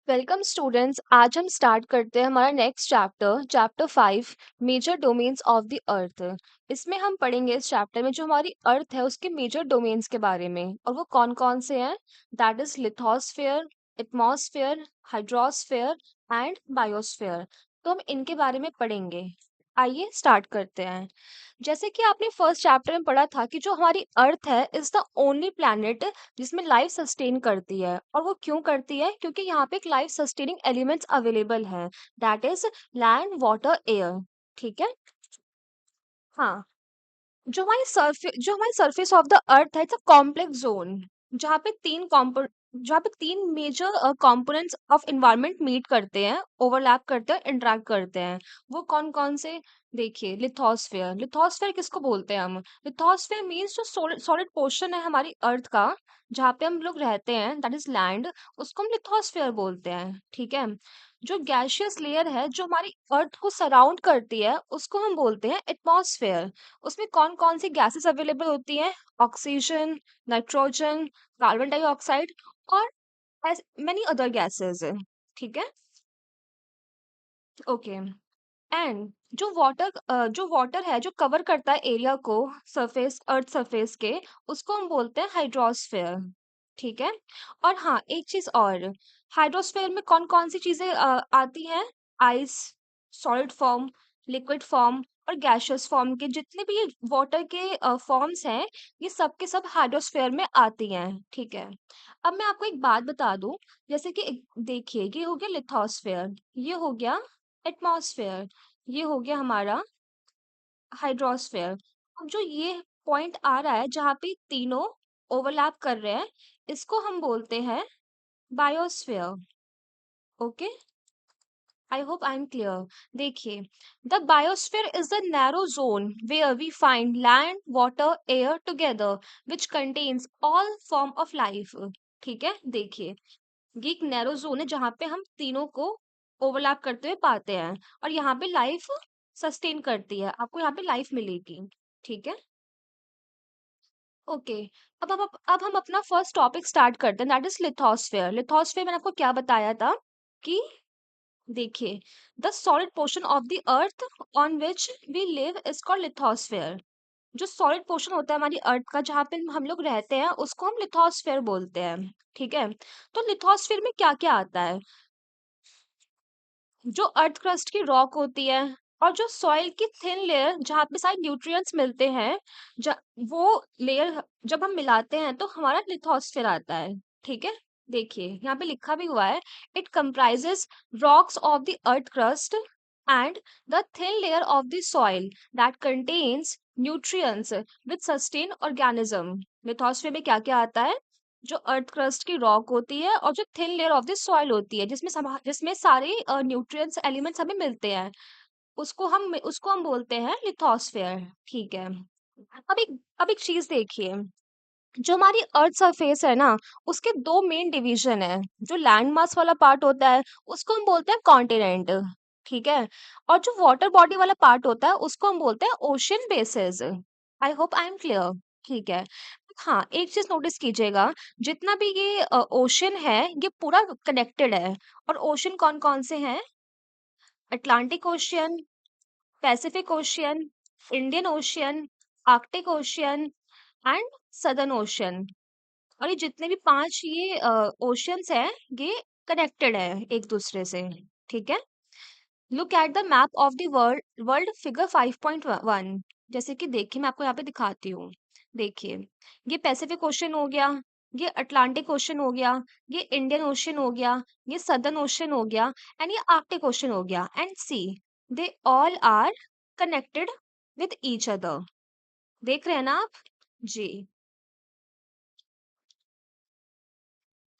Welcome students. आज हम start करते हैं हमारा next chapter chapter 5 major domains of the earth. इसमें हम पढ़ेंगे इस चैप्टर में जो हमारी अर्थ है उसके मेजर डोमेन्स के बारे में और वो कौन कौन से हैं। That is lithosphere, atmosphere, hydrosphere and biosphere. तो हम इनके बारे में पढ़ेंगे। आइए स्टार्ट करते हैं। जैसे कि आपने फर्स्ट चैप्टर में पढ़ा था कि जो हमारी अर्थ है इज द ओनली प्लैनेट जिसमें लाइफ सस्टेन करती है। और वो क्यों करती है? क्योंकि यहाँ पे एक लाइफ सस्टेनिंग एलिमेंट्स अवेलेबल है। That is land, water, air. ठीक है। हाँ। जो हमारी सरफेस ऑफ द अर्थ है इट्स अ कॉम्प्लेक्स जोन जहाँ पे जहाँ पे तीन major components of environment meet करते हैं, ओवरलैप करते हैं, इंटरेक्ट करते हैं। वो कौन कौन से? देखिए, लिथोस्फेयर। लिथोस्फेयर किसको बोलते हैं हम? लिथोस्फेयर मीन्स जो सॉलिड पोर्शन है हमारी अर्थ का, जहाँ पे हम लोग रहते हैं, दैट इज लैंड, उसको हम लिथोस्फेयर बोलते हैं। ठीक है। जो गैशियस लेयर है जो हमारी अर्थ को सराउंड करती है उसको हम बोलते हैं एटमॉस्फेयर। उसमें कौन कौन सी गैसेस अवेलेबल होती हैं? ऑक्सीजन, नाइट्रोजन, कार्बन डाइऑक्साइड और मेनी अदर गैसेस। ठीक है। ओके। एंड जो वाटर है जो कवर करता है एरिया को, सरफेस, अर्थ सरफेस के, उसको हम बोलते हैं हाइड्रोस्फेयर। ठीक है। और हाँ, एक चीज और, हाइड्रोस्फेयर में कौन कौन सी चीजें आती हैं? Ice, solid form, liquid form और गैशियस फॉर्म के जितने भी वाटर के फॉर्म्स हैं, ये सब के सब हाइड्रोस्फेयर में आती हैं। ठीक है। अब मैं आपको एक बात बता दूं। जैसे कि देखिए, ये हो गया लिथोस्फेयर, ये हो गया एटमॉस्फेयर, ये हो गया हमारा हाइड्रोस्फेयर। अब जो ये पॉइंट आ रहा है जहाँ पे तीनों ओवरलैप कर रहे हैं, इसको हम बोलते हैं biosphere. Okay. I hope I am clear. देखिए, the biosphere is the narrow zone where we find land, water, air together which contains all form of life. ठीक है। देखिए, ये एक नैरो जोन है जहाँ पे हम तीनों को ओवरलैप करते हुए पाते हैं और यहाँ पे लाइफ सस्टेन करती है, आपको यहाँ पे लाइफ मिलेगी। ठीक है। ओके। अब हम अपना फर्स्ट टॉपिक स्टार्ट करते हैं, दैट इज लिथोस्फेयर। लिथोस्फेयर मैंने आपको क्या बताया था कि देखिए, the solid portion of the earth on which we live is called lithosphere. जो सॉलिड पोर्शन होता है हमारी अर्थ का जहाँ पे हम लोग रहते हैं उसको हम लिथोस्फेयर बोलते हैं। ठीक है। तो लिथोस्फेयर में क्या क्या आता है? जो अर्थ क्रस्ट की रॉक होती है और जो सॉइल की थिन लेयर जहाँ पे सारे न्यूट्रिएंट्स मिलते हैं, ज- वो लेयर जब हम मिलाते हैं तो हमारा लिथोस्फेयर आता है। ठीक है। देखिए, यहाँ पे लिखा भी हुआ है, it comprises rocks of the earth crust and the thin layer of the soil that contains nutrients with sustain organism. Lithosphere में क्या क्या आता है? जो अर्थ क्रस्ट की रॉक होती है और जो thin layer of the soil होती है जिसमें सारे न्यूट्रिएंट्स एलिमेंट्स हमें मिलते हैं, उसको हम बोलते हैं लिथोस्फेयर। ठीक है। अब एक चीज देखिए, जो हमारी अर्थ सरफेस है ना, उसके दो मेन डिवीजन है। जो लैंड मास वाला पार्ट होता है उसको हम बोलते हैं कॉन्टिनेंट। ठीक है। और जो वाटर बॉडी वाला पार्ट होता है उसको हम बोलते हैं ocean basis. I hope I am clear. ठीक है। हाँ, एक चीज नोटिस कीजिएगा, जितना भी ये ओशन है ये पूरा कनेक्टेड है। और ओशन कौन कौन से हैं? Atlantic ocean, Pacific ocean, Indian ocean, Arctic ocean and southern ocean. और ये जितने भी पांच ये ओशियंस हैं, ये कनेक्टेड है एक दूसरे से। ठीक है। Look at the map of the world world figure 5.1। जैसे कि देखिए, मैं आपको यहाँ पे दिखाती हूँ। देखिए, ये पैसिफिक ओशन हो गया, ये अटलांटिक ओशन हो गया, ये इंडियन ओशन हो गया, ये सदर्न ओशन हो गया एंड ये आर्कटिक ओशन हो गया। And sea, they all are connected with each other. देख रहे हैं ना आप? जी।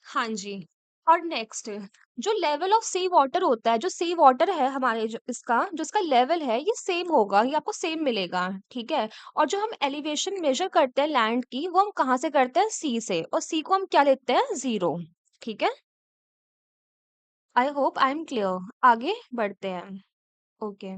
हाँ जी। और नेक्स्ट, जो लेवल ऑफ सी वाटर होता है, जो सी वाटर है हमारे, जो इसका जो इसका लेवल है ये सेम होगा, ये आपको सेम मिलेगा। ठीक है। और जो हम एलिवेशन मेजर करते हैं लैंड की, वो हम कहाँ से करते हैं? सी से। और सी को हम क्या लेते हैं? जीरो। ठीक है। आई होप आई एम क्लियर। आगे बढ़ते हैं। ओके।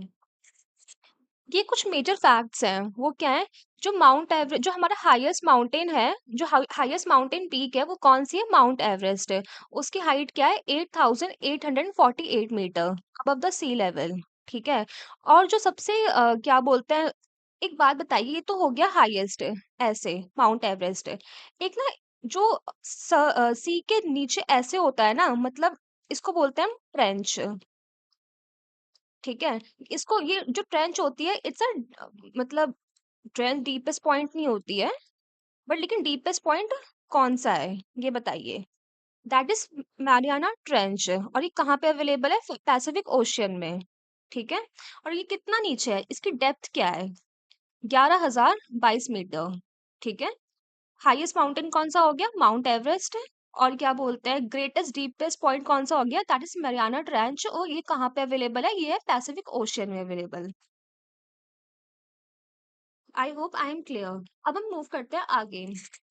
ये कुछ मेजर फैक्ट्स हैं, वो क्या है? जो माउंट एवरेस्ट, जो हमारा हाईएस्ट माउंटेन है, जो हाईएस्ट माउंटेन पीक है, वो कौन सी है? माउंट एवरेस्ट है। उसकी हाइट क्या है? 8848 metre above the sea level. ठीक है। और जो सबसे क्या बोलते हैं, एक बात बताइए, ये तो हो गया हाईएस्ट, ऐसे माउंट एवरेस्ट। एक ना, जो सी के नीचे ऐसे होता है ना, मतलब इसको बोलते हैं हम ट्रेंच। ठीक है। इसको, ये जो ट्रेंच होती है, इट्स अ, मतलब ट्रेंच डीपेस्ट पॉइंट नहीं होती है, बट लेकिन डीपेस्ट पॉइंट कौन सा है, ये बताइए? That is Mariana trench. और ये कहाँ पे अवेलेबल है? पैसिफिक ओशियन में। ठीक है। और ये कितना नीचे है? इसकी डेप्थ क्या है? 11,022 मीटर। ठीक है। हाईएस्ट माउंटेन कौन सा हो गया? माउंट एवरेस्ट है। और क्या बोलते हैं, ग्रेटेस्ट डीपेस्ट पॉइंट कौन सा हो गया? That is Mariana trench. और ये कहाँ पे अवेलेबल है? ये है पैसिफिक ओशियन में available. I hope I am clear. अब हम मूव करते हैं आगे।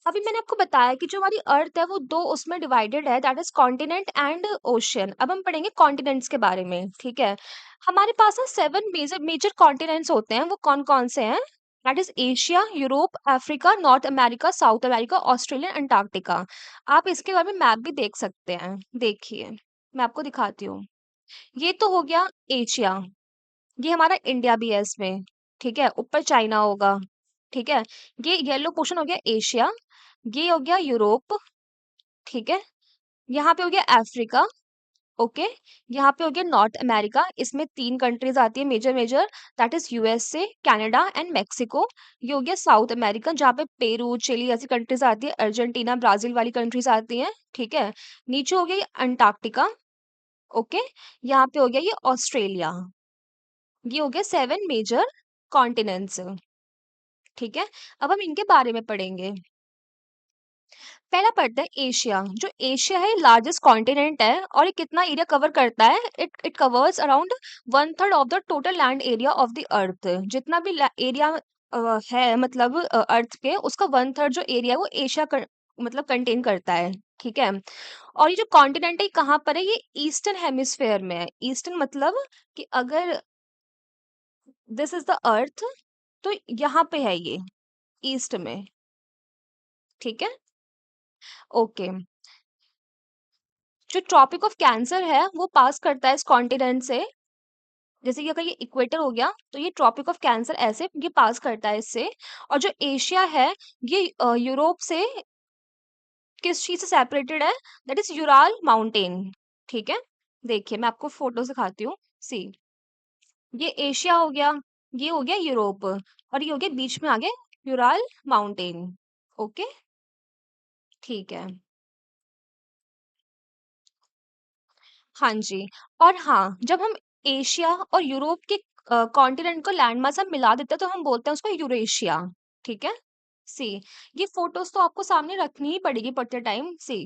अभी मैंने आपको बताया कि जो हमारी अर्थ है वो दो उसमें डिवाइडेड है, that is continent and ocean. अब हम पढ़ेंगे कॉन्टिनेंट्स के बारे में। ठीक है। हमारे पास ना 7 मेजर मेजर कॉन्टिनेंट्स होते हैं, वो कौन कौन से हैं? That is Asia, Europe, Africa, north America, south America, Australia, Antarctica. आप इसके बारे में मैप भी देख सकते हैं, देखिए मैं आपको दिखाती हूँ। ये तो हो गया एशिया। ये हमारा इंडिया भी है इसमें। ठीक है। ऊपर चाइना होगा। ठीक है। ये येलो पोर्शन हो गया एशिया। ये हो गया यूरोप। ठीक है। यहाँ पे हो गया अफ्रीका। ओके। यहाँ पे हो गया नॉर्थ अमेरिका, इसमें 3 कंट्रीज आती है major major, that is USA, Canada and Mexico. ये हो गया साउथ अमेरिका, जहाँ पे पेरू, चिली ऐसी कंट्रीज आती है, अर्जेंटीना, ब्राजील वाली कंट्रीज आती हैं। ठीक है। नीचे हो गया ये अंटार्कटिका। ओके। यहाँ पे हो गया ये ऑस्ट्रेलिया। ये हो गया 7 मेजर कॉन्टिनेंट्स। ठीक है। अब हम इनके बारे में पढ़ेंगे। पहला पढ़ते हैं एशिया। जो एशिया है, लार्जेस्ट कॉन्टिनेंट है, और ये कितना एरिया कवर करता है? It it covers around 1/3 of the total land area of the अर्थ। जितना भी एरिया है, मतलब अर्थ के, उसका 1/3 जो एरिया है वो एशिया मतलब कंटेन करता है। ठीक है। और ये जो कॉन्टिनेंट है, ये कहाँ पर है? ये ईस्टर्न हेमिस्फेयर में है। ईस्टर्न मतलब कि अगर दिस इज द अर्थ, तो यहाँ पे है ये, ईस्ट में। ठीक है। ओके। जो ट्रॉपिक ऑफ कैंसर है वो पास करता है इस कॉन्टिनेंट से। जैसे कि अगर ये इक्वेटर हो गया, तो ये ट्रॉपिक ऑफ कैंसर ऐसे ये पास करता है इससे। और जो एशिया है, ये यूरोप से किस चीज से सेपरेटेड है? That is Ural mountain. ठीक है। देखिए मैं आपको फोटो दिखाती हूँ। सी, ये एशिया हो गया, ये हो गया यूरोप, और ये हो गया बीच में आ गया यूराल माउंटेन। ओके। ठीक है। हाँ जी। और हाँ, जब हम एशिया और यूरोप के कॉन्टिनेंट को लैंडमास हम मिला देते हैं, तो हम बोलते हैं उसको यूरेशिया। ठीक है। सी, ये फोटोज तो आपको सामने रखनी ही पड़ेगी पढ़ते टाइम। सी,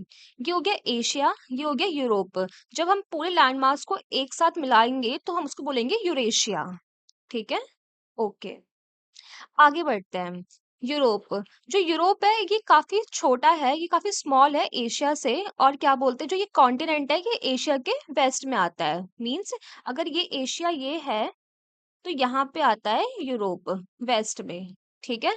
ये हो गया एशिया, ये हो गया यूरोप। जब हम पूरे लैंडमास को एक साथ मिलाएंगे तो हम उसको बोलेंगे यूरेशिया। ठीक है। ओके। आगे बढ़ते हैं। यूरोप। जो यूरोप है, ये काफी छोटा है, ये काफी स्मॉल है एशिया से। और क्या बोलते हैं, जो ये कॉन्टिनेंट है, ये एशिया के वेस्ट में आता है। मींस अगर ये एशिया ये है, तो यहाँ पे आता है यूरोप, वेस्ट में। ठीक है।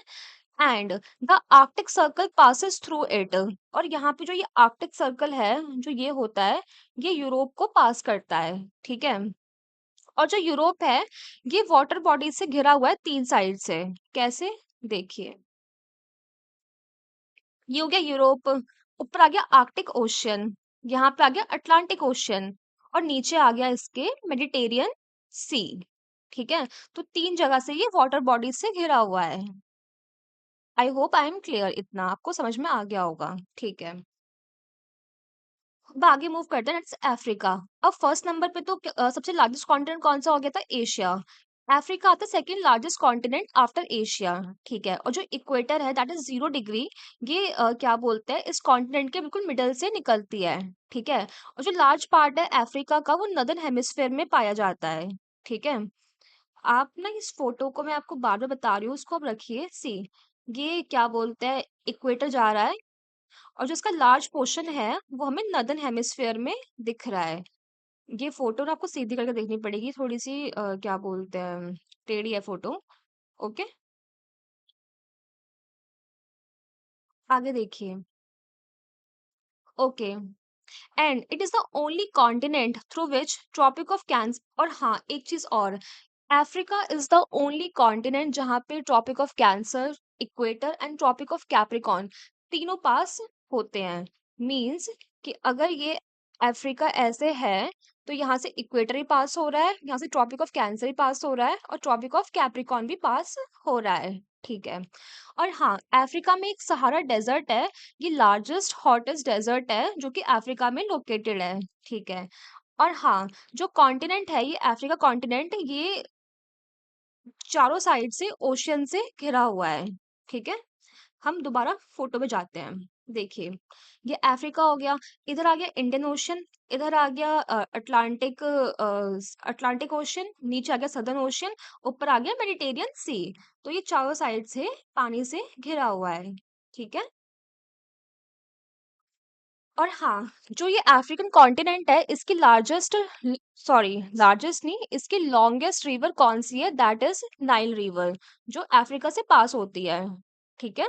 And the Arctic circle passes through it. और यहाँ पे जो ये आर्कटिक सर्कल है, जो ये होता है, ये यूरोप को पास करता है। ठीक है। और जो यूरोप है, ये वाटर बॉडी से घिरा हुआ है 3 साइड से। कैसे? देखिए, ये हो गया यूरोप, ऊपर आ गया आर्कटिक ओशियन, यहाँ पे आ गया अटलांटिक ओशियन, और नीचे आ गया इसके मेडिटेरियन सी। ठीक है। तो 3 जगह से ये वाटर बॉडी से घिरा हुआ है। आई होप आई एम क्लियर, इतना आपको समझ में आ गया होगा। ठीक है। अब आगे मूव करते हैं, नेक्स्ट अफ्रीका। अब फर्स्ट नंबर पे तो सबसे लार्जेस्ट कॉन्टिनेंट कौन सा हो गया था? एशिया। अफ्रीका आता है second largest continent after Asia. ठीक है। और जो इक्वेटर है, दैट इज 0 डिग्री। ये क्या बोलते हैं, इस कॉन्टिनेंट के बिल्कुल मिडल से निकलती है। ठीक है। और जो लार्ज पार्ट है अफ्रीका का, वो नदर्न हेमिस्फेयर में पाया जाता है। ठीक है। आप ना, इस फोटो को मैं आपको बार बार बता रही हूँ, उसको आप रखिए। सी, ये क्या बोलते हैं, इक्वेटर जा रहा है, और जो इसका लार्ज पोर्शन है वो हमें नदर्न हेमिस्फेयर में दिख रहा है। ये फोटो ना आपको सीधी करके देखनी पड़ेगी, थोड़ी सी क्या बोलते हैं, टेढ़ी है फोटो। ओके, आगे देखिए। Okay, and it is the only continent through which tropic of cancer, और हाँ एक चीज और, Africa is the only continent जहाँ पे tropic of cancer, equator and tropic of capricorn तीनों पास होते हैं। मींस कि अगर ये अफ्रीका ऐसे है, तो यहाँ से इक्वेटर भी पास हो रहा है, यहाँ से ट्रॉपिक ऑफ कैंसर भी पास हो रहा है, और ट्रॉपिक ऑफ कैप्रिकॉर्न भी पास हो रहा है। ठीक है। और हाँ, अफ्रीका में एक सहारा डेजर्ट है, ये लार्जेस्ट हॉटेस्ट डेजर्ट है जो कि अफ्रीका में लोकेटेड है। ठीक है। और हाँ, जो कॉन्टिनेंट है ये अफ्रीका कॉन्टिनेंट, ये चारों साइड से ओशियन से घिरा हुआ है। ठीक है। हम दोबारा फोटो पे जाते हैं। देखिए, ये अफ्रीका हो गया, इधर आ गया इंडियन ओशन, इधर आ गया अटलांटिक ओशन, नीचे आ गया सदर्न ओशन, ऊपर आ गया मेडिटेरियन सी। तो ये चारों साइड से पानी से घिरा हुआ है। ठीक है। और हाँ, जो ये अफ्रीकन कॉन्टिनेंट है, इसकी लार्जेस्ट, सॉरी लार्जेस्ट नहीं, इसकी लॉन्गेस्ट रिवर कौन सी है? दैट इज नाइल रिवर, जो अफ्रीका से पास होती है। ठीक है।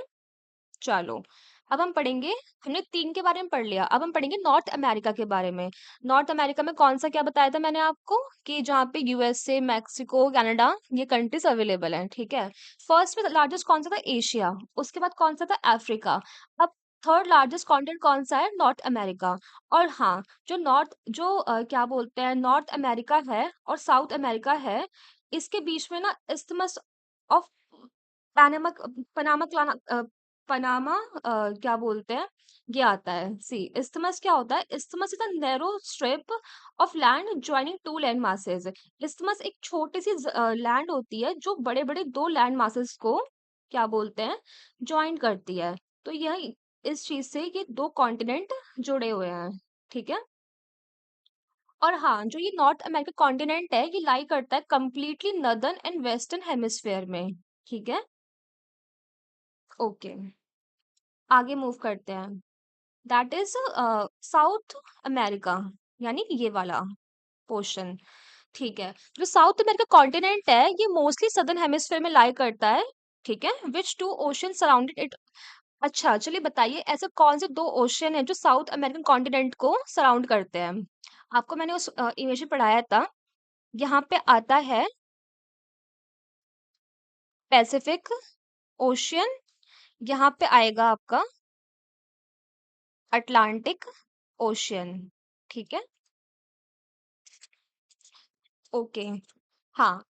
चलो, अब हम पढ़ेंगे, हमने 3 के बारे में पढ़ लिया, अब हम पढ़ेंगे नॉर्थ अमेरिका के बारे में। नॉर्थ अमेरिका में कौन सा क्या बताया था मैंने आपको, कि जहाँ पे यूएसए, मैक्सिको, कनाडा, ये कंट्रीज अवेलेबल हैं। ठीक है। फर्स्ट में लार्जेस्ट कौन सा था? एशिया। उसके बाद कौन सा था? अफ्रीका। अब थर्ड लार्जेस्ट कॉन्टिनेंट कौन सा है? North America. और हाँ, जो क्या बोलते हैं, नॉर्थ अमेरिका है और साउथ अमेरिका है, इसके बीच में ना isthmus of Panama Panama Panama क्या बोलते हैं, ये आता है। सी, इस्थमस क्या होता है? Isthmus is a narrow strip of land joining two land masses. Isthmus एक छोटी सी लैंड होती है जो बड़े बड़े दो लैंड मासेस को क्या बोलते हैं, ज्वाइन करती है। तो यह इस चीज से ये दो कॉन्टिनेंट जुड़े हुए हैं। ठीक है। और हाँ, जो ये नॉर्थ अमेरिका कॉन्टिनेंट है, ये लाई करता है completely northern and western hemisphere में। ठीक है। ओके, आगे मूव करते हैं। दैट इज साउथ अमेरिका, यानी कि ये वाला पोर्शन। ठीक है। जो साउथ अमेरिका कॉन्टिनेंट है, ये मोस्टली सदर्न हेमिस्फेयर में लाई करता है। ठीक है। विच टू ओशन सराउंडेड इट। अच्छा, चलिए बताइए, ऐसे कौन से दो ओशन है जो साउथ अमेरिकन कॉन्टिनेंट को सराउंड करते हैं? आपको मैंने उस इमेज में पढ़ाया था। यहाँ पे आता है पैसिफिक ओशियन, यहाँ पे आएगा आपका अटलांटिक ओशियन। ठीक है। ओके। हाँ,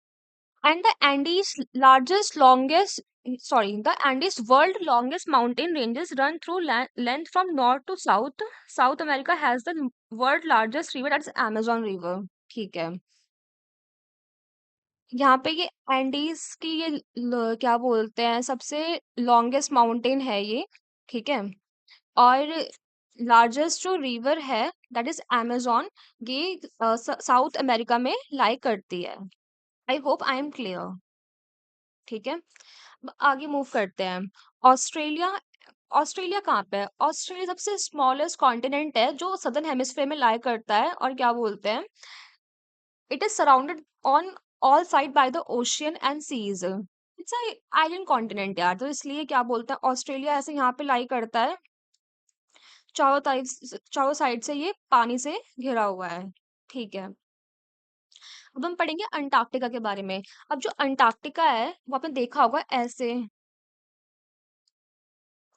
and the Andes largest longest sorry the Andes world longest mountain ranges run through length from north to south. South America has the world largest river, that's Amazon river. ठीक है। यहाँ पे ये Andes की ये क्या बोलते हैं, सबसे लॉन्गेस्ट माउंटेन है ये। ठीक है। और लार्जेस्ट जो रिवर है, दैट इज amazon, ये साउथ अमेरिका में लाई करती है। आई होप आई एम क्लियर। ठीक है। अब आगे मूव करते हैं। ऑस्ट्रेलिया। ऑस्ट्रेलिया कहाँ पे है? ऑस्ट्रेलिया सबसे स्मॉलेस्ट कॉन्टिनेंट है जो सदर्न हेमिस्फेयर में लाई करता है, और क्या बोलते हैं, it is surrounded on all side by the ocean and seas. It's island continent यार, तो इसलिए क्या बोलते हैं, ऑस्ट्रेलिया ऐसे यहाँ पे लाई करता है, चारों साइड से ये पानी से घिरा हुआ है। ठीक है। अब हम पढ़ेंगे अंटार्कटिका के बारे में। अब जो अंटार्कटिका है, वो आपने देखा होगा ऐसे,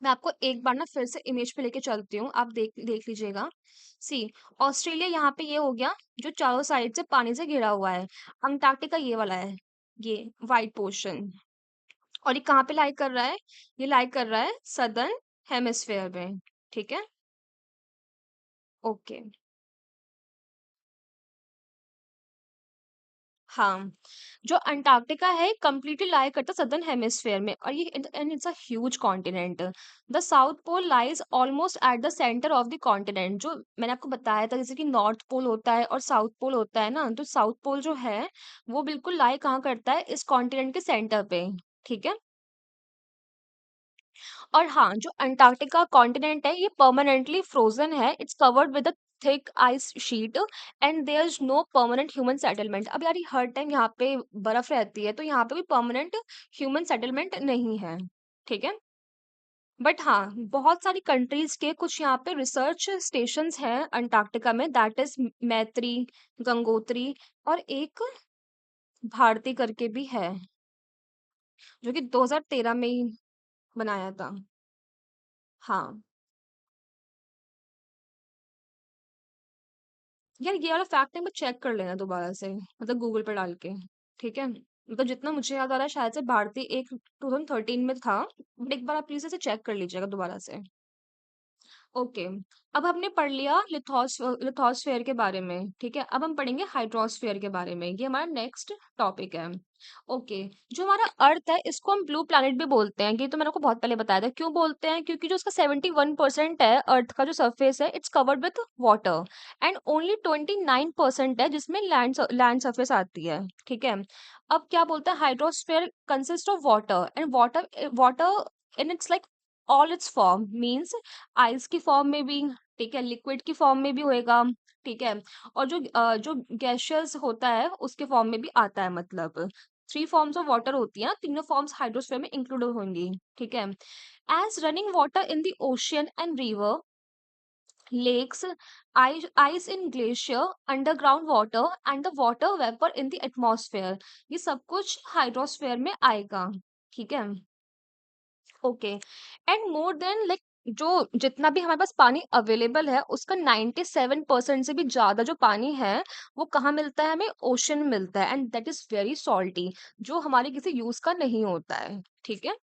मैं आपको एक बार ना फिर से इमेज पे लेके चलती हूँ, आप देख देख लीजिएगा। सी, ऑस्ट्रेलिया यहाँ पे ये हो गया, जो चारों साइड से पानी से घिरा हुआ है। अंटार्कटिका ये वाला है, ये वाइट पोर्शन। और ये कहाँ पे लाई कर रहा है? ये लाई कर रहा है सदर्न हेमिस्फेयर में। ठीक है। ओके। हाँ, जो अंटार्कटिका है कंप्लीटली लाई करता सदर्न हेमिस्फेयर में, और ये and it's a huge continent. The south pole lies almost at the centre of the continent. जो मैंने आपको बताया था, जैसे कि नॉर्थ पोल होता है और साउथ पोल होता है ना, तो साउथ पोल जो है वो बिल्कुल लाई कहाँ करता है? इस कॉन्टिनेंट के सेंटर पे। ठीक है। और हाँ, जो अंटार्कटिका कॉन्टिनेंट है, ये परमानेंटली फ्रोजन है, it's covered with thick ice sheet and there is no permanent human settlement. अब यार ये हर टाइम यहाँ पे बर्फ रहती है, तो यहाँ पे भी परमानेंट ह्यूमन सेटलमेंट नहीं है, ठीक है। बट हाँ, बहुत सारी कंट्रीज के कुछ यहाँ पे रिसर्च स्टेशंस हैं अंटार्कटिका में, दैट इज मैत्री, गंगोत्री, और एक भारती करके भी है, जो कि 2013 में ही बनाया था। हाँ, यार ये वाला फैक्ट है, मैं चेक कर लेना दोबारा से, मतलब गूगल पे डाल के, ठीक है। मतलब जितना मुझे याद आ रहा है शायद से भारती एक 2013 में था, बट एक बार आप प्लीज इसे चेक कर लीजिएगा दोबारा से। ओके, अब हमने पढ़ लिया लिथोस्फेयर के बारे में, ठीक है। अब हम पढ़ेंगे हाइड्रोस्फेयर के बारे में, ये हमारा नेक्स्ट टॉपिक है। ओके, जो हमारा अर्थ है इसको हम ब्लू प्लैनेट भी बोलते हैं, ये तो मैंने आपको बहुत पहले बताया था। क्यों बोलते हैं? क्योंकि जो उसका 71% है अर्थ का जो सरफेस है, it's covered with water, and only 29% है जिसमें लैंड सरफेस आती है, ठीक है। अब क्या बोलते हैं, hydrosphere consist of water, and water water in its like all it's form, means ice की फॉर्म में भी, ठीक है, लिक्विड की फॉर्म में भी होएगा, ठीक है, और जो गैशियस होता है उसके फॉर्म में भी आता है, मतलब थ्री फॉर्म्स ऑफ वाटर होती है ना, तीनों फॉर्म्स हाइड्रोस्फीयर में इंक्लूड होंगी, ठीक है। As running water in the ocean and river, lakes, ice in glacier, underground water and the water vapor in the atmosphere, ये सब कुछ हाइड्रोस्फीयर में आएगा, ठीक है। Okay, and more than like जो जितना भी हमारे पास पानी अवेलेबल है उसका 97% से भी ज्यादा जो पानी है वो कहाँ मिलता है? हमें ओशन में मिलता है, and that is very salty, जो हमारे किसी यूज का नहीं होता है, ठीक है।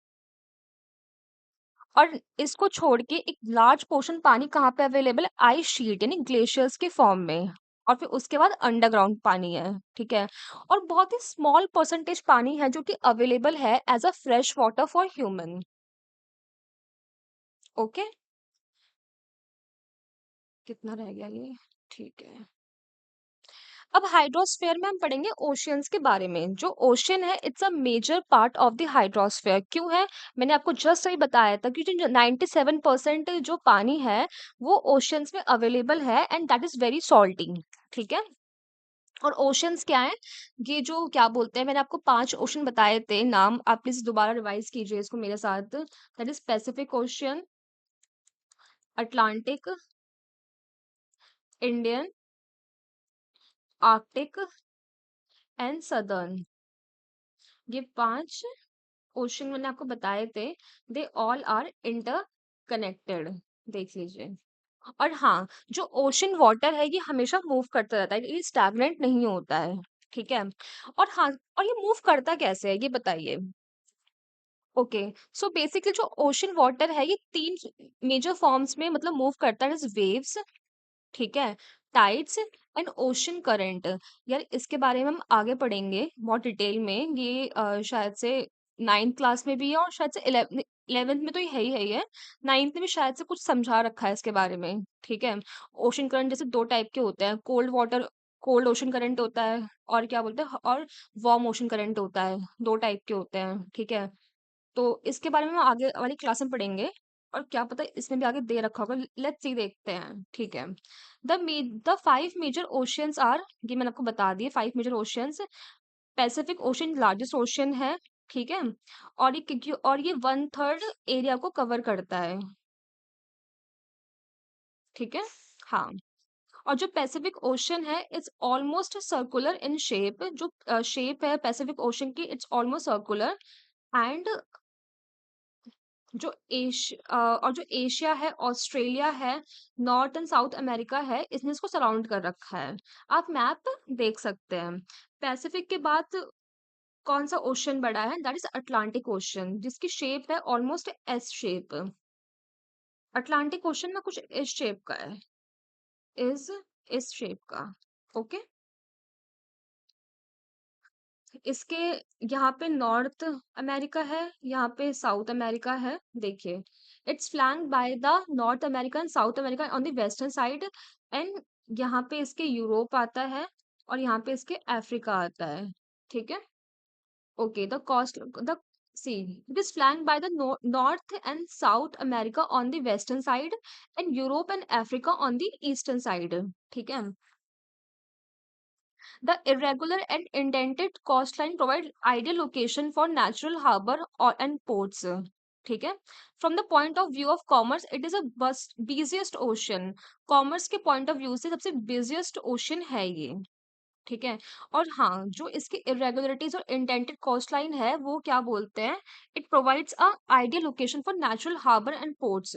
और इसको छोड़ के एक लार्ज पोर्शन पानी कहाँ पे अवेलेबल है? आइस शीट यानी ग्लेशियर्स के फॉर्म में, और फिर उसके बाद अंडरग्राउंड पानी है, ठीक है। और बहुत ही स्मॉल परसेंटेज पानी है जो कि अवेलेबल है as a fresh water for human. Okay, कितना रह गया ये? ठीक है। अब हाइड्रोस्फेयर में हम पढ़ेंगे ओशियंस के बारे में। जो ओशियन है it's a major part of the hydrosphere. क्यों है? मैंने आपको जस्ट सही बताया था, क्योंकि जो 97% जो पानी है वो ओशियंस में अवेलेबल है, and that is very salty, ठीक है। और ओशियंस क्या है? ये जो क्या बोलते हैं, मैंने आपको 5 ओशन बताए थे नाम, आप प्लीज दोबारा रिवाइज कीजिए इसको मेरे साथ। That is Pacific ocean, Atlantic, Indian, Arctic and southern. ये 5 ओशन मैंने आपको बताए थे, they all are interconnected, देख लीजिए। और हाँ, जो ओशन वाटर है ये हमेशा मूव करता रहता है, ये स्टैग्नेंट नहीं होता है, ठीक है। और हाँ, और ये मूव करता कैसे है ये बताइए। ओके, सो बेसिकली जो ओशन वाटर है ये 3 मेजर फॉर्म्स में मतलब मूव करता है, वेव्स, ठीक है, टाइड्स एंड ओशन करंट। यार इसके बारे में हम आगे पढ़ेंगे बहुत डिटेल में, ये शायद से 9th क्लास में भी है, और शायद से 11th में तो ये है 9th में भी शायद से कुछ समझा रखा है इसके बारे में, ठीक है। ओशन करंट जैसे 2 टाइप के होते हैं, cold water, cold ocean current होता है, और क्या बोलते हैं, और वार्म ओशन करंट होता है, 2 टाइप के होते हैं, ठीक है। तो इसके बारे में हम आगे वाली क्लास में पढ़ेंगे, और क्या पता इसमें भी आगे दे रखा होगा, लेट्स सी, देखते हैं, ठीक है। द 5 मेजर ओशियंस आर, ये मैंने आपको बता दिए 5 major oceans. Pacific ocean largest ocean है, ठीक है, और ये 1/3 एरिया को कवर करता है, ठीक है। हाँ, और जो पैसिफिक ओशन है it's almost circular in shape, जो शेप है पैसिफिक ओशन की इट्स ऑलमोस्ट सर्कुलर, एंड और जो एशिया है, ऑस्ट्रेलिया है, नॉर्थ एंड साउथ अमेरिका है, इसने इसको सराउंड कर रखा है। आप मैप देख सकते हैं। पैसिफिक के बाद कौन सा ओशन बड़ा है? दैट इज अटलांटिक ओशन, जिसकी शेप है almost S shape. Atlantic ocean ना कुछ इस शेप का है, इज इस शेप का, ओके। इसके यहाँ पे नॉर्थ अमेरिका है, यहाँ पे साउथ अमेरिका है, देखिए। It's flanked by the north America and south America on the western side, and यहाँ पे इसके यूरोप आता है, और यहाँ पे इसके अफ्रीका आता है, ठीक है। Okay, the See, it is flanked by the North and South America on the western side and Europe and Africa on the eastern side. ठीक है. The irregular and indented coastline provide ideal location for natural harbor or and ports. ठीक है. From the point of view of commerce, it is a busiest ocean. Commerce के point of view से सबसे busiest ocean है ये. ठीक है. और हाँ, जो इसकी इरेगुलरिटीज और इंडेंटेड कोस्ट लाइन है वो क्या बोलते हैं, it provides a ideal location for natural harbour and ports.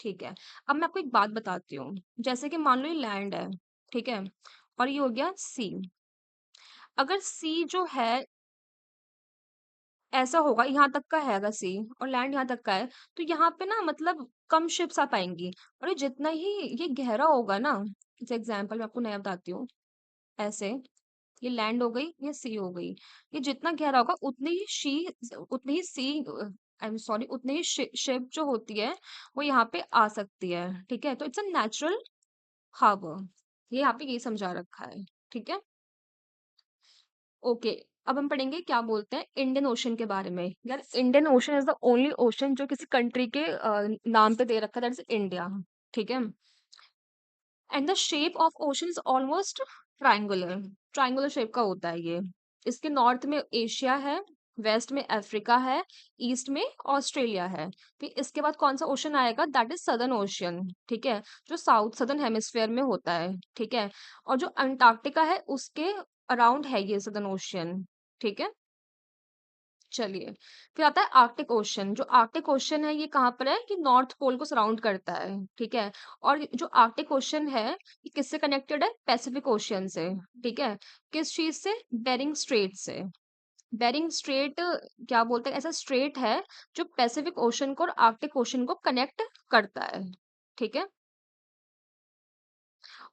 ठीक है. अब मैं आपको एक बात बताती हूँ. जैसे कि मान लो ये लैंड है. ठीक है. और ये हो गया सी. अगर सी जो है ऐसा होगा, यहाँ तक का है अगर सी और लैंड यहाँ तक का है, तो यहाँ पे ना मतलब कम शिप्स आ पाएंगी. और ये जितना ही ये गहरा होगा ना, जैसे एग्जाम्पल मैं आपको नया बताती हूँ. ऐसे ये लैंड हो गई, ये सी हो गई. ये जितना गहरा होगा उतनी ही सी, आई एम सॉरी, उतनी ही शिप जो होती है वो यहाँ पे आ सकती है. ठीक है. तो इट्स अ नेचुरल हार्बर. ये यहाँ पे ये समझा रखा है. ठीक है. ओके. अब हम पढ़ेंगे क्या बोलते हैं इंडियन ओशन के बारे में. यार Indian ocean is the only ocean जो किसी कंट्री के नाम पे दे रखा है, दैट इज इंडिया. ठीक है. And the shape of ocean is almost triangular. Triangular shape का होता है ये. इसके नॉर्थ में एशिया है, वेस्ट में अफ्रीका है, ईस्ट में ऑस्ट्रेलिया है. फिर इसके बाद कौन सा ओशन आएगा, दैट इज सदर्न ओशन. ठीक है. जो साउथ सदर्न हेमिस्फेयर में होता है. ठीक है. और जो अंटार्कटिका है उसके अराउंड है ये सदर्न ओशन. ठीक है. चलिए. फिर आता है आर्कटिक ओशन. जो आर्कटिक ओशन है ये कहाँ पर है, कि नॉर्थ पोल को सराउंड करता है. ठीक है. और जो आर्कटिक ओशन है ये किससे कनेक्टेड है, पैसिफिक ओशियन से. ठीक है. किस चीज से, बेरिंग स्ट्रेट से. बेरिंग स्ट्रेट क्या बोलते हैं, ऐसा स्ट्रेट है जो पैसिफिक ओशन को और आर्कटिक ओशन को कनेक्ट करता है. ठीक है.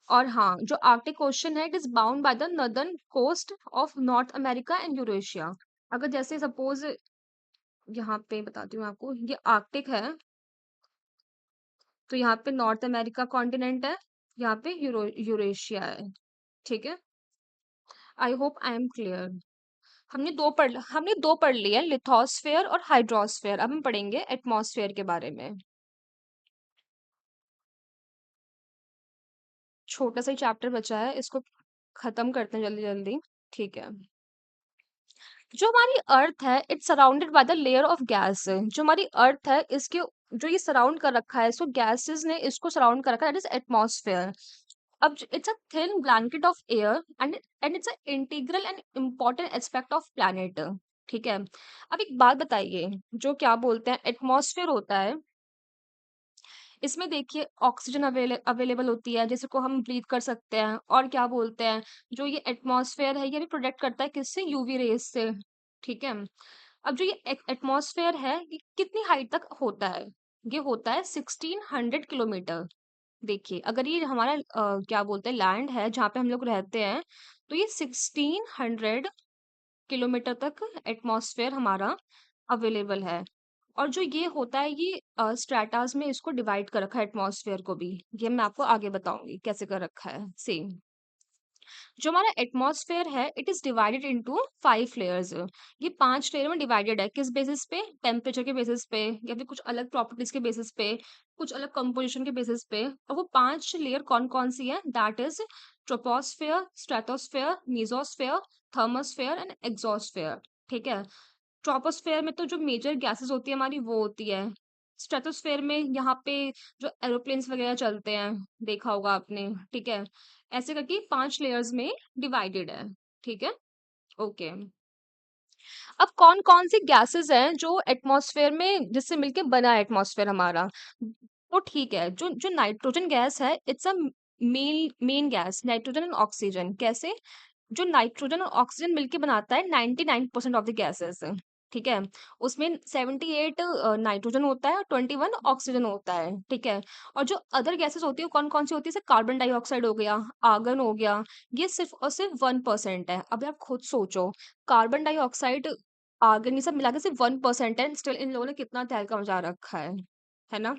और हाँ, जो आर्कटिक ओशन है it is bound by the northern coast of North America and Eurasia. अगर जैसे सपोज यहाँ पे बताती हूँ आपको, ये आर्कटिक है, तो यहाँ पे नॉर्थ अमेरिका कॉन्टिनेंट है, यहाँ पे यूरेशिया है. ठीक है. आई होप आई एम क्लियर. हमने दो पढ़ लिए हैं, लिथोस्फेयर और हाइड्रोस्फेयर. अब हम पढ़ेंगे एटमॉस्फेयर के बारे में. छोटा सा ही चैप्टर बचा है, इसको खत्म करते हैं जल्दी जल्दी. ठीक है. जो हमारी अर्थ है it's surrounded by the layer of gas. जो हमारी अर्थ है इसके जो ये सराउंड कर रखा है, इसको गैसेस ने इसको सराउंड कर रखा है, दैट इज एटमॉस्फेयर. अब it's a thin blanket of air and it's a integral and important aspect of planet. ठीक है. अब एक बात बताइए, जो क्या बोलते हैं एटमॉस्फेयर होता है, इसमें देखिए ऑक्सीजन अवेलेबल होती है जिसको हम ब्रीथ कर सकते हैं. और क्या बोलते हैं, जो ये एटमॉस्फेयर है ये भी प्रोटेक्ट करता है किससे, यूवी रेस से. ठीक है. अब जो ये एटमॉस्फेयर है ये कितनी हाइट तक होता है, ये होता है 1600 किलोमीटर. देखिए अगर ये हमारा क्या बोलते हैं लैंड है जहाँ पे हम लोग रहते हैं, तो ये 1600 किलोमीटर तक एटमॉस्फेयर हमारा अवेलेबल है. और जो ये होता है ये स्ट्रेटास में इसको डिवाइड कर रखा है एटमॉस्फेयर को भी. ये मैं आपको आगे बताऊंगी कैसे कर रखा है. सेम जो हमारा एटमॉस्फेयर है it is divided into 5 layers. ये 5 लेयर में डिवाइडेड है, किस बेसिस पे, टेम्परेचर के बेसिस पे या फिर कुछ अलग प्रॉपर्टीज के बेसिस पे, कुछ अलग कंपोजिशन के बेसिस पे. और वो 5 लेयर कौन कौन सी है, that is troposphere, stratosphere, mesosphere, thermosphere and exosphere. ठीक है. ट्रोपोस्फेयर में तो जो मेजर गैसेस होती है हमारी वो होती है. स्ट्रेटोस्फेयर में यहाँ पे जो एरोप्लेन्स वगैरह चलते हैं, देखा होगा आपने. ठीक है. ऐसे करके 5 लेयर्स में डिवाइडेड है. ठीक है. ओके. अब कौन कौन सी गैसेस हैं जो एटमॉस्फेयर में जिससे मिलके बना है एटमॉस्फेयर हमारा, तो ठीक है. जो जो नाइट्रोजन गैस है it's a main gas, nitrogen and oxygen. कैसे, जो नाइट्रोजन और ऑक्सीजन मिलके बनाता है 99% ऑफ द गैसेस. ठीक है. उसमें 78 नाइट्रोजन होता है और 21 ऑक्सीजन होता है. ठीक है. और जो अदर गैसेस होती है कौन कौन सी होती है, जैसे कार्बन डाइऑक्साइड हो गया, आर्गन हो गया, ये सिर्फ और सिर्फ 1% है. अब आप खुद सोचो, कार्बन डाइऑक्साइड, आर्गन, ये सब मिला के सिर्फ 1% है, स्टिल इन लोगों ने कितना तहलका मचा रखा है ना.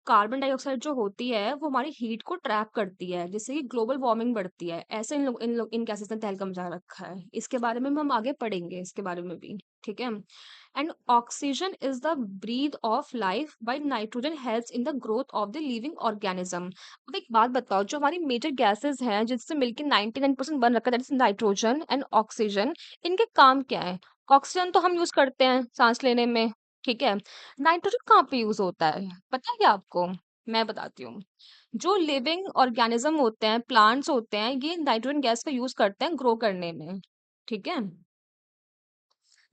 कार्बन डाइऑक्साइड जो होती है वो हमारी हीट को ट्रैप करती है, जिससे कि ग्लोबल वार्मिंग बढ़ती है। ऐसे इन गैसेस ने तहलका मचा रखा है। इसके बारे में हम आगे पढ़ेंगे, इसके बारे में भी। ठीक है। And oxygen is the breath of life, by nitrogen helps in the growth of the living organism. अब एक बात बताओ, जो हमारी मेजर गैसेस हैं जिससे मिलकर 99% बन रखा है, that is nitrogen and oxygen, इनके काम क्या है? ऑक्सीजन तो हम यूज करते हैं सांस लेने में, ठीक है। नाइट्रोजन कहाँ पे यूज होता है, पता है क्या आपको? मैं बताती हूँ। जो लिविंग ऑर्गेनिज्म होते हैं, प्लांट्स होते हैं, ये नाइट्रोजन गैस का यूज करते हैं ग्रो करने में। ठीक है।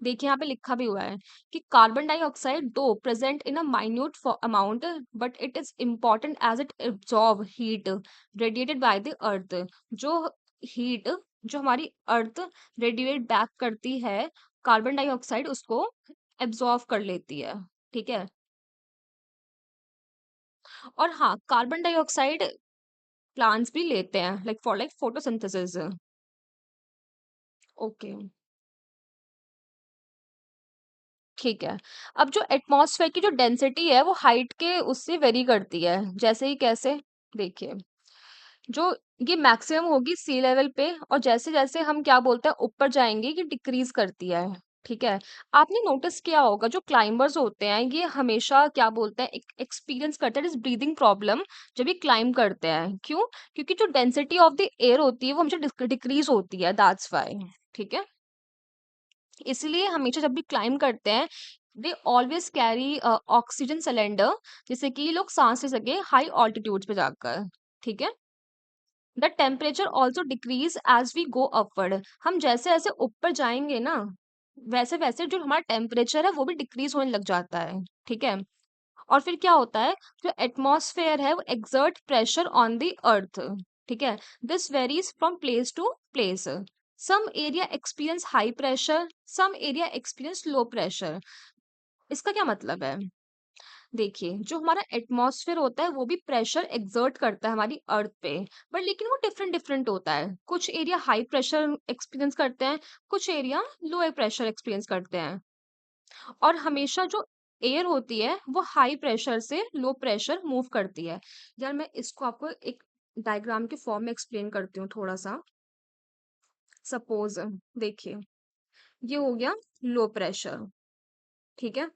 देखिए यहाँ पे लिखा भी हुआ है कि कार्बन डाइऑक्साइड दो present in a minute amount, but it is important as it absorb heat radiated by the earth. जो हीट जो हमारी अर्थ रेडिएट बैक करती है, कार्बन डाइऑक्साइड उसको एब्जॉर्ब कर लेती है। ठीक है। और हाँ, कार्बन डाइऑक्साइड प्लांट्स भी लेते हैं, like for like photosynthesis. Okay. ठीक है। अब जो एटमॉस्फेयर की जो डेंसिटी है वो हाइट के उससे वेरी करती है। जैसे ही कैसे, देखिए, जो ये मैक्सिमम होगी सी लेवल पे, और जैसे जैसे हम क्या बोलते हैं ऊपर जाएंगे ये डिक्रीज करती है। ठीक है। आपने नोटिस किया होगा जो क्लाइंबर्स होते हैं ये हमेशा क्या बोलते हैं एक्सपीरियंस करते हैं इस ब्रीदिंग प्रॉब्लम जब ये क्लाइंब करते हैं। क्यों? क्योंकि जो डेंसिटी ऑफ द एयर होती है वो हमेशा डिक्रीज होती है, दैट्स वाई। ठीक है। इसलिए हमेशा जब भी क्लाइंब करते हैं, they always carry oxygen cylinder, जिससे कि ये लोग सांस ले सके हाई ऑल्टीट्यूड पे जाकर। ठीक है। The temperature also decrease as we go upward. हम जैसे जैसे ऊपर जाएंगे ना, वैसे वैसे जो हमारा टेम्परेचर है वो भी डिक्रीज होने लग जाता है। ठीक है। और फिर क्या होता है, जो एटमॉस्फेयर है वो exert pressure on the earth. ठीक है। This varies from place to place. Some area experience high pressure, some area experience low pressure. इसका क्या मतलब है? देखिए, जो हमारा एटमॉस्फेयर होता है वो भी प्रेशर एक्सर्ट करता है हमारी अर्थ पे, बट लेकिन वो डिफरेंट डिफरेंट होता है। कुछ एरिया हाई प्रेशर एक्सपीरियंस करते हैं, कुछ एरिया लो प्रेशर एक्सपीरियंस करते हैं। और हमेशा जो एयर होती है वो हाई प्रेशर से लो प्रेशर मूव करती है। यार मैं इसको आपको एक डायग्राम के फॉर्म में एक्सप्लेन करती हूँ थोड़ा सा। सपोज देखिए, ये हो गया लो प्रेशर। ठीक है।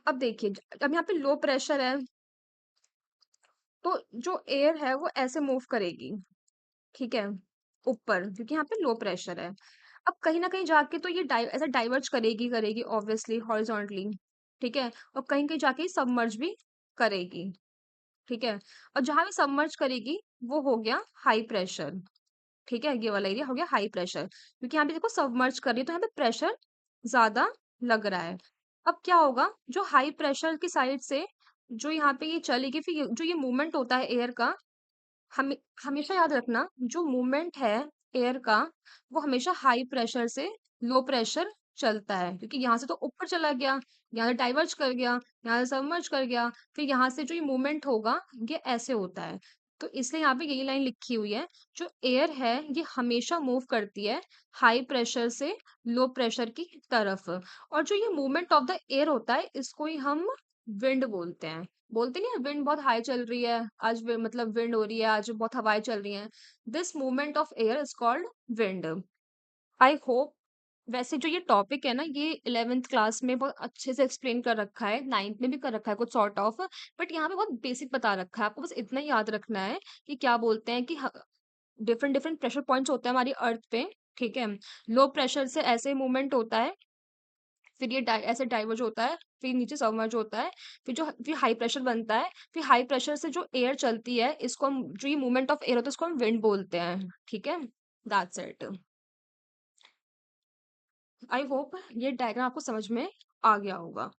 अब देखिए, अब यहाँ पे लो प्रेशर है, तो जो एयर है वो ऐसे मूव करेगी। ठीक है। ऊपर, क्योंकि यहाँ पे लो प्रेशर है। अब कहीं ना कहीं जाके तो ये ऐसा डाइवर्ज करेगी करेगी ऑब्वियसली हॉरिजॉन्टली। ठीक है। और कहीं कहीं जाके सबमर्ज भी करेगी। ठीक है। और जहां भी सबमर्ज करेगी वो हो गया हाई प्रेशर। ठीक है। ये वाला एरिया हो गया हाई प्रेशर, क्योंकि यहाँ पे देखो सबमर्ज कर रही है तो यहाँ पे प्रेशर ज्यादा लग रहा है। अब क्या होगा, जो हाई प्रेशर की साइड से जो यहाँ पे ये चलेगी, फिर जो ये मूवमेंट होता है एयर का, हमें हमेशा याद रखना जो मूवमेंट है एयर का वो हमेशा हाई प्रेशर से लो प्रेशर चलता है, क्योंकि यहाँ से तो ऊपर चला गया, यहाँ से डाइवर्ज कर गया, यहाँ से सबमर्ज कर गया, फिर यहाँ से जो ये मूवमेंट होगा ये ऐसे होता है। तो इसलिए यहाँ पे यही लाइन लिखी हुई है, जो एयर है ये हमेशा मूव करती है हाई प्रेशर से लो प्रेशर की तरफ। और जो ये मूवमेंट ऑफ द एयर होता है इसको ही हम विंड बोलते हैं। बोलते नहीं है विंड बहुत हाई चल रही है आज, मतलब विंड हो रही है आज, बहुत हवाएं चल रही हैं। This movement of air is called wind. I hope, वैसे जो ये टॉपिक है ना ये 11th क्लास में बहुत अच्छे से एक्सप्लेन कर रखा है, 9th में भी कर रखा है कुछ सॉर्ट ऑफ, बट यहाँ पे बहुत बेसिक बता रखा है। आपको बस इतना ही याद रखना है कि क्या बोलते हैं कि डिफरेंट डिफरेंट प्रेशर पॉइंट्स होते हैं हमारी अर्थ पे। ठीक है। लो प्रेशर से ऐसे मूवमेंट होता है, फिर ये ऐसे डाइवर्ज होता है, फिर नीचे सबमर्ज होता है, फिर हाई प्रेशर बनता है, फिर हाई प्रेशर से जो एयर चलती है इसको हम, जो ये मूवमेंट ऑफ एयर होता है इसको हम विंड बोलते हैं। ठीक है। That's it. आई होप ये डायग्राम आपको समझ में आ गया होगा।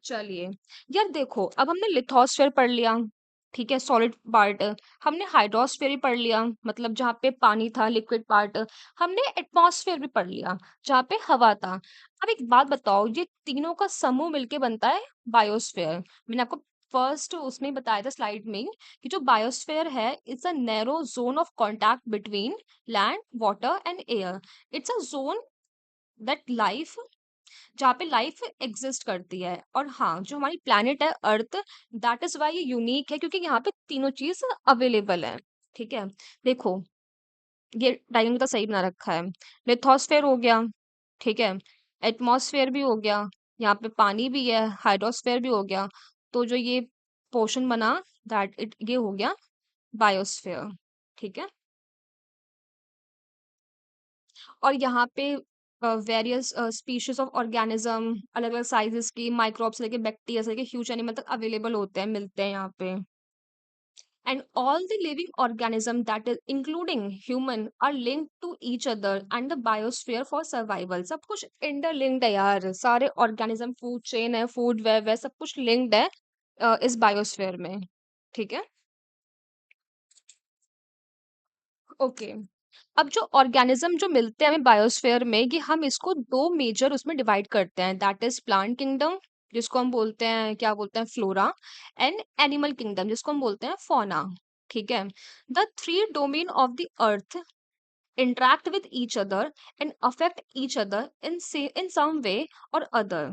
चलिए, यार देखो, अब हमने लिथोस्फेयर पढ़ लिया, ठीक है, सॉलिड पार्ट। हमने हाइड्रोस्फेयर भी पढ़ लिया, मतलब जहाँ पे पानी था, लिक्विड पार्ट। हमने एटमॉस्फेयर भी पढ़ लिया, जहाँ पे हवा था। अब एक बात बताओ, ये तीनों का समूह मिलके बनता है बायोस्फेयर। मैंने आपको फर्स्ट उसमें बताया था स्लाइड में कि जो बायोस्फेयर है it's a narrow zone of contact between land water and air. It's a zone that life जहाँ पे लाइफ एग्जिस्ट करती है। और हाँ, जो हमारी प्लैनेट है अर्थ, दैट इज वाई ये यूनिक है, क्योंकि यहाँ पे तीनों चीज अवेलेबल है। ठीक है, देखो ये डायग्राम तो सही बना रखा है। लिथोस्फेयर हो गया, ठीक है, एटमॉस्फेयर भी हो गया, यहाँ पे पानी भी है, हाइड्रोस्फेयर भी हो गया, तो जो ये पोर्शन बना, दैट इट ये हो गया बायोस्फेयर। ठीक है, और यहाँ पे वेरियस स्पीशीज ऑफ ऑर्गेनिज्म, अलग अलग साइजेस की, माइक्रोब्स से लेके बैक्टीरिया से लेके ह्यूज एनिमल तक अवेलेबल होते हैं, मिलते हैं यहाँ पे। And all the living organism, that is including human, are linked to each other and the biosphere for survival। सब कुछ इंटरलिंक्ड है यार, सारे ऑर्गेनिज्म, फूड चेन है, फूड वेब है, सब कुछ लिंक्ड है इस बायोस्फीयर में। ठीक है, ओके। अब जो ऑर्गेनिज्म जो मिलते हैं हमें बायोस्फीयर में, ये हम इसको दो मेजर उसमें डिवाइड करते हैं, दैट इज प्लांट किंगडम, जिसको हम बोलते हैं, क्या बोलते हैं, फ्लोरा, एंड एनिमल किंगडम, जिसको हम बोलते हैं फौना। ठीक है, the three domain of the earth interact with each other and affect each other in some way or other।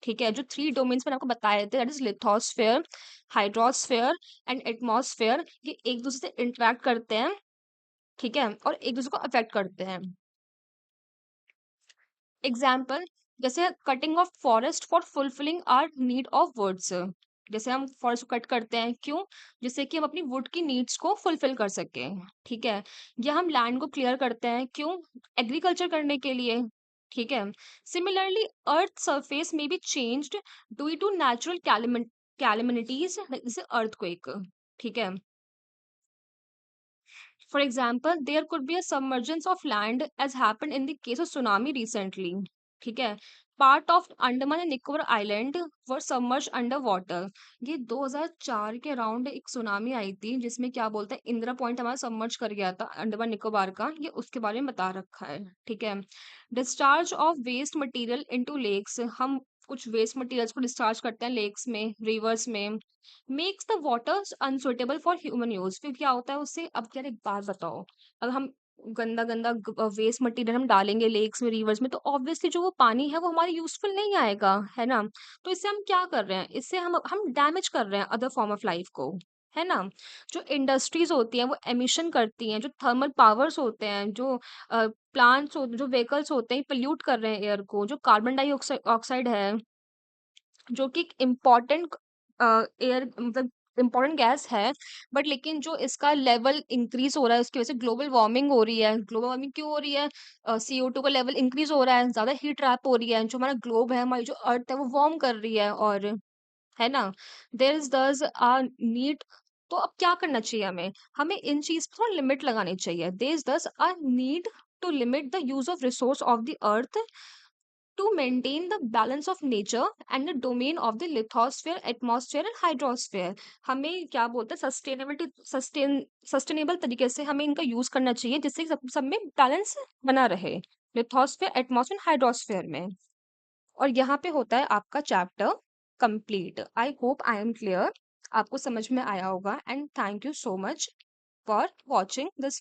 ठीक है, जो थ्री डोमेन्स मैंने आपको बताए थे, that is lithosphere, hydrosphere and atmosphere, ये एक दूसरे से इंटरेक्ट करते हैं, ठीक है, और एक दूसरे को अफेक्ट करते हैं। एग्जाम्पल, जैसे cutting of forest for fulfilling our need of woods. जैसे हम फॉरेस्ट को कट करते हैं, क्यों? जिससे कि हम अपनी वुड की नीड्स को फुलफिल कर सकें। ठीक है, या हम लैंड को क्लियर करते हैं, क्यों? एग्रीकल्चर करने के लिए। ठीक है, सिमिलरली अर्थ सरफेस में be changed due to natural calamities, जैसे अर्थक्वेक। ठीक है, for example, there could be a submergence of land as happened in the case of tsunami recently। ठीक है, part of Andaman and Nicobar island were submerge under water. ये 2004 के around एक tsunami आई थी, जिसमें क्या बोलते हैं, इंदिरा पॉइंट हमारा सबमर्ज कर गया था, अंडमान निकोबार का, ये उसके बारे में बता रखा है। ठीक है, discharge of waste material into lakes, हम कुछ वेस्ट मटेरियल्स को डिस्चार्ज करते हैं लेक्स में, रिवर्स में, makes the water unsuitable for human use. फिर क्या होता है उससे? अब यार एक बात बताओ, अगर हम गंदा गंदा वेस्ट मटेरियल हम डालेंगे लेक्स में, रिवर्स में, तो ऑब्वियसली जो वो पानी है वो हमारे यूजफुल नहीं आएगा, है ना? तो इससे हम क्या कर रहे हैं? इससे हम डैमेज कर रहे हैं अदर फॉर्म ऑफ लाइफ को, है ना? जो इंडस्ट्रीज होती हैं वो एमिशन करती हैं, जो थर्मल पावर्स होते हैं, जो प्लांट्स हो, जो व्हीकल्स होते हैं, पोल्यूट कर रहे हैं एयर को, जो कार्बन डाइऑक्साइड ऑक्साइड है, जो कि एक इम्पॉर्टेंट एयर, मतलब इम्पॉर्टेंट गैस है, बट लेकिन जो इसका लेवल इंक्रीज हो रहा है, उसकी वजह से ग्लोबल वार्मिंग हो रही है। ग्लोबल वार्मिंग क्यों हो रही है? CO2 का लेवल इंक्रीज हो रहा है, ज्यादा हीट ट्रैप हो रही है, जो हमारा ग्लोब है, हमारी जो अर्थ है, वो वार्म कर रही है, और है ना, there is this a need. तो अब क्या करना चाहिए हमें? हमें इन चीज पर थोड़ा लिमिट लगानी चाहिए। There is this a need to limit the use of resource of the earth to maintain the balance of nature and the domain of the lithosphere, atmosphere and hydrosphere। हमें क्या बोलते हैं, सस्टेनेबल तरीके से हमें इनका यूज करना चाहिए, जिससे सब में बैलेंस बना रहे, लिथोस्फेयर, एटमॉस्फेयर, हाइड्रोस्फेयर में। और यहाँ पे होता है आपका chapter complete. I hope I am clear, आपको समझ में आया होगा, and thank you so much for watching this.